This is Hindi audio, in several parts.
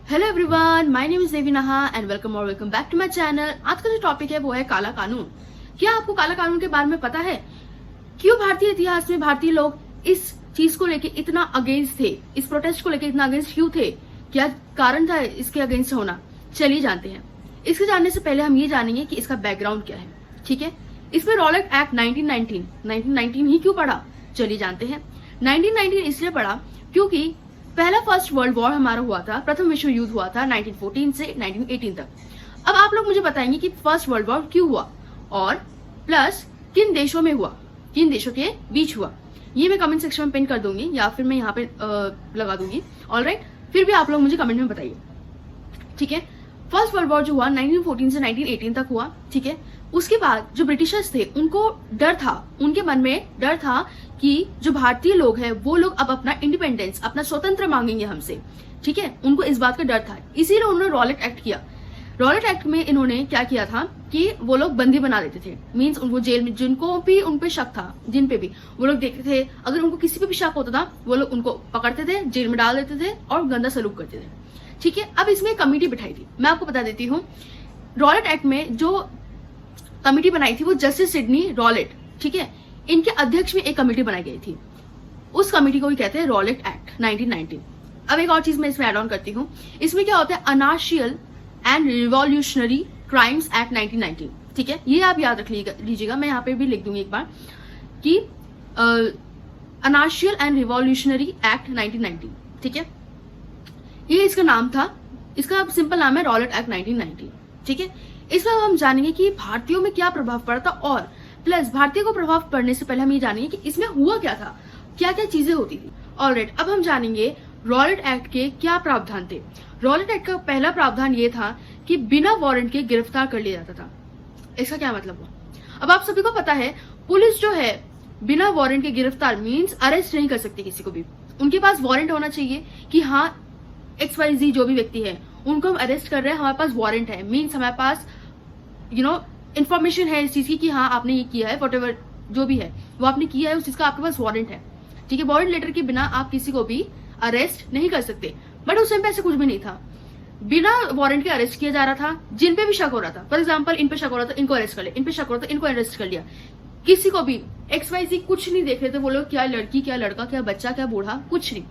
Hello everyone, my name is Devi Naha and welcome back to my channel. आज का जो टॉपिक है वो है काला कानून। क्या आपको काला कानून के बारे में पता है? क्यों भारतीय इतिहास में भारतीय लोग इस चीज को लेके इतना अगेंस्ट थे, इस प्रोटेस्ट को लेके इतना अगेंस्ट क्यों थे? क्या कारण था इसके अगेंस्ट होना? चलिए जानते हैं। इसके जानने से पहले हम ये जानेंगे कि इसका बैकग्राउंड क्या है। ठीक है, इसमें रॉलेट एक्ट 1919 ही क्यों पड़ा? चलिए जानते हैं। 1919 इसलिए पड़ा क्योंकि पहला फर्स्ट वर्ल्ड वॉर हमारा हुआ था, प्रथम विश्व युद्ध हुआ था 1914 से 1918 तक। अब आप लोग मुझे बताएंगे कि फर्स्ट वर्ल्ड वॉर क्यों हुआ और प्लस किन देशों में हुआ, किन देशों के बीच हुआ। ये मैं कमेंट सेक्शन में पिन कर दूंगी या फिर मैं यहाँ पे लगा दूंगी। ऑलराइट, फिर भी आप लोग मुझे कमेंट में बताइए। ठीक है, फर्स्ट वर्ल्ड वॉर जो हुआ 1914 से 1918 तक हुआ। ठीक है, उसके बाद जो ब्रिटिशर्स थे उनको डर था, उनके मन में डर था कि जो भारतीय लोग हैं वो लोग अब अपना इंडिपेंडेंस, अपना स्वतंत्र मांगेंगे हमसे। ठीक है, उनको इस बात का डर था, इसीलिए उन्होंने रॉलेट एक्ट किया। रॉलेट एक्ट में इन्होंने क्या किया था कि वो लोग बंदी बना देते थे। मीन्स उनको जेल में जिनको भी उन पे शक था, जिन पे भी वो लोग देखते थे, अगर उनको किसी पे भी शक होता था वो लोग उनको पकड़ते थे, जेल में डाल देते थे और गंदा सलूक करते थे। ठीक है, अब इसमें कमेटी बिठाई थी। मैं आपको बता देती हूँ, रॉलेट एक्ट में जो कमेटी बनाई थी वो जस्टिस सिडनी रॉलेट, ठीक है, इनके अध्यक्ष में एक कमेटी बनाई गई थी। उस कमेटी को भी कहते हैं रॉलेट एक्ट 1919। अब एक और चीज मैं इसमें ऐड ऑन करती हूँ। इसमें क्या होता है? अनार्शियल एंड रिवॉल्यूशनरी क्राइम्स एक्ट 1919। ठीक है, ये आप याद रख लीजिएगा, मैं यहाँ पे भी लिख दूंगी एक बार कि अनार्शियल एंड रिवॉल्यूशनरी एक्ट 1919। ठीक है, ये इसका नाम था, इसका सिंपल नाम है रॉलेट एक्ट 1919। ठीक है, इसमें हम जानेंगे कि भारतीयों में क्या प्रभाव पड़ा था और प्लस भारतीय को प्रभाव पड़ने से पहले हम ये जानेंगे कि इसमें हुआ क्या था, क्या क्या चीजें होती थी। ऑलराइट, अब हम जानेंगे रॉलेट एक्ट के क्या प्रावधान थे। रॉलेट एक्ट का पहला प्रावधान ये था कि बिना वारंट के गिरफ्तार कर लिया जाता था। इसका क्या मतलब हुआ? अब आप सभी को पता है, पुलिस जो है बिना वारंट के गिरफ्तार मीन्स अरेस्ट नहीं कर सकती किसी को भी। उनके पास वारंट होना चाहिए कि हाँ XYZ जो भी व्यक्ति है उनको हम अरेस्ट कर रहे हैं, हमारे पास वारंट है, मीन्स हमारे पास इंफॉर्मेशन है इस चीज की कि हाँ आपने ये किया है, वॉटेवर जो भी है वो आपने किया है, उस चीज का आपके पास वारंट है। ठीक है, वारंट लेटर के बिना आप किसी को भी अरेस्ट नहीं कर सकते। बट उस टाइम पे ऐसा कुछ भी नहीं था, बिना वारंट के अरेस्ट किया जा रहा था। जिन पे भी शक हो रहा था, फॉर एग्जाम्पल इन पे शक हो रहा था इनको अरेस्ट कर लिया, इन पे शक हो रहा था इनको अरेस्ट कर लिया। किसी को भी XYZ कुछ नहीं देख रहे थे वो लोग, क्या लड़की क्या लड़का क्या बच्चा क्या बूढ़ा, कुछ नहीं।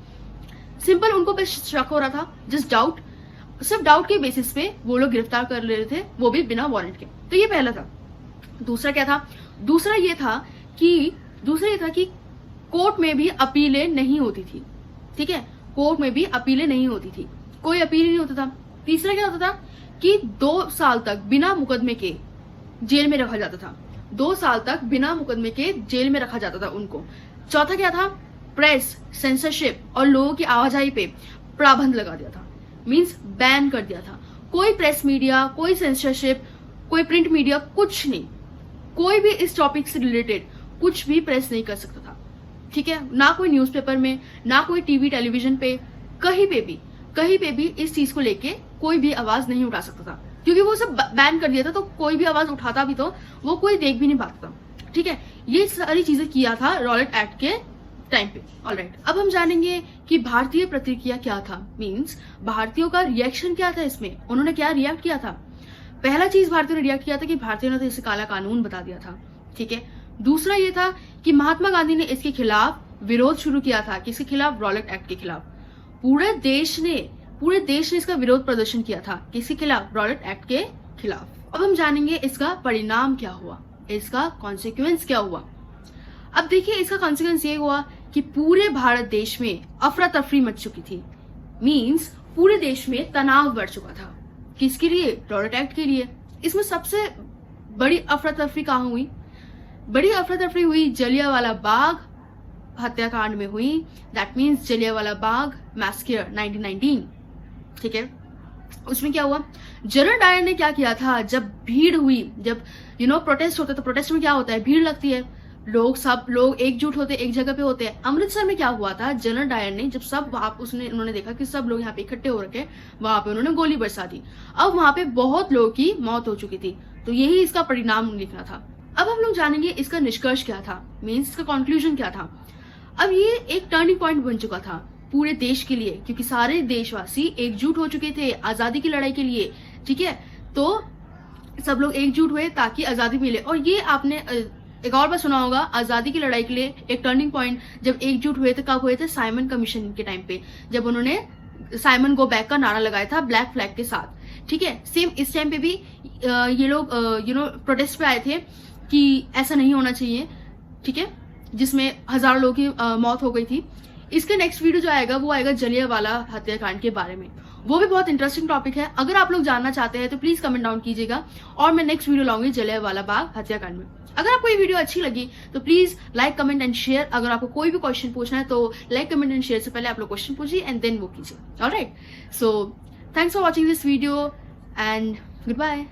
सिंपल उनको पे शक हो रहा था, जस्ट डाउट, सिर्फ डाउट के बेसिस पे वो लोग गिरफ्तार कर ले रहे थे, वो भी बिना वारंट के। तो ये पहला था। दूसरा क्या था? दूसरा ये था कि कोर्ट में भी अपीलें नहीं होती थी। ठीक है, कोर्ट में भी अपीलें नहीं होती थी, कोई अपील नहीं होता था। तीसरा क्या होता था कि 2 साल तक बिना मुकदमे के जेल में रखा जाता था। 2 साल तक बिना मुकदमे के जेल में रखा जाता था उनको। चौथा क्या था? प्रेस, सेंसरशिप और लोगों की आवाजाही पे प्रतिबंध लगा दिया था, मीन्स बैन कर दिया था। कोई प्रेस मीडिया, कोई सेंसरशिप, कोई प्रिंट मीडिया, कुछ नहीं, कोई भी इस टॉपिक से रिलेटेड कुछ भी प्रेस नहीं कर सकता था। ठीक है, ना कोई न्यूज़पेपर में, ना कोई टीवी टेलीविजन पे, कहीं पे भी इस चीज को लेके कोई भी आवाज नहीं उठा सकता था, क्योंकि वो सब बैन कर दिया था। तो कोई भी आवाज उठाता भी तो वो कोई देख भी नहीं पाता था। ठीक है, ये सारी चीजें किया था रॉलेट एक्ट के टाइम पे। ऑलराइट, अब हम जानेंगे कि भारतीय प्रतिक्रिया क्या था, मीन्स भारतीयों का रिएक्शन क्या था इसमें, उन्होंने क्या रिएक्ट किया था। पहला चीज भारतीयों ने रिएक्ट किया था कि भारतीयों ने तो इसे काला कानून बता दिया था। ठीक है, दूसरा ये था कि महात्मा गांधी ने इसके खिलाफ विरोध शुरू किया था, किसके खिलाफ? रॉलेट एक्ट के खिलाफ। पूरे देश ने इसका विरोध प्रदर्शन किया था, किसके खिलाफ? रॉलेट एक्ट के खिलाफ। अब हम जानेंगे इसका परिणाम क्या हुआ, इसका कॉन्सिक्वेंस क्या हुआ। अब देखिए, इसका कॉन्सिक्वेंस ये हुआ कि पूरे भारत देश में अफरा तफरी मच चुकी थी, मीन्स पूरे देश में तनाव बढ़ चुका था। किसके लिए? रॉलेट एक्ट के लिए। इसमें सबसे बड़ी अफरा तफरी कहाँ हुई? बड़ी अफरा तफरी हुई जलियांवाला बाग हत्याकांड में हुई। That means Jallianwala Bagh massacre 1919। ठीक है, उसमें क्या हुआ? जनरल डायर ने क्या किया था, जब भीड़ हुई, जब प्रोटेस्ट होता है तो प्रोटेस्ट में क्या होता है? भीड़ लगती है, सब लोग एकजुट होते, एक जगह पे होते हैं। अमृतसर में क्या हुआ था? जनरल डायर ने जब उन्होंने देखा कि सब लोग यहाँ पे इकट्ठे हो रखे, वहां पे उन्होंने गोली बरसा दी। अब वहां पे बहुत लोगों की मौत हो चुकी थी, तो यही इसका परिणाम लिखना था। अब हम लोग जानेंगे इसका निष्कर्ष क्या था, मीन्स इसका कंक्लूजन क्या था। अब ये एक टर्निंग पॉइंट बन चुका था, पूरे देश के लिए, क्योंकि सारे देशवासी एकजुट हो चुके थे आजादी की लड़ाई के लिए, ठीक है। तो सब लोग एकजुट हुए ताकि आजादी मिले। और ये आपने एक और बार सुना होगा, आजादी की लड़ाई के लिए एक टर्निंग पॉइंट जब एकजुट हुए थे, कब हुए थे? साइमन कमीशन के टाइम पे, जब उन्होंने साइमन गो बैक का नारा लगाया था ब्लैक फ्लैग के साथ, ठीक है। सेम इस टाइम पे भी ये लोग प्रोटेस्ट पे आए थे कि ऐसा नहीं होना चाहिए, ठीक है, जिसमें हजारों लोगों की मौत हो गई थी। इसका नेक्स्ट वीडियो जो आएगा वो आएगा जलियांवाला हत्याकांड के बारे में, वो भी बहुत इंटरेस्टिंग टॉपिक है। अगर आप लोग जानना चाहते हैं तो प्लीज कमेंट डाउन कीजिएगा और मैं नेक्स्ट वीडियो लाऊंगी जलियांवाला बाग हत्याकांड में। अगर आपको ये वीडियो अच्छी लगी तो please like comment and share. अगर आपको कोई भी क्वेश्चन पूछना है तो लाइक कमेंट एंड शेयर से पहले आप लोग क्वेश्चन पूछिए एंड देन वो कीजिए। Alright, so thanks for watching this video and good bye.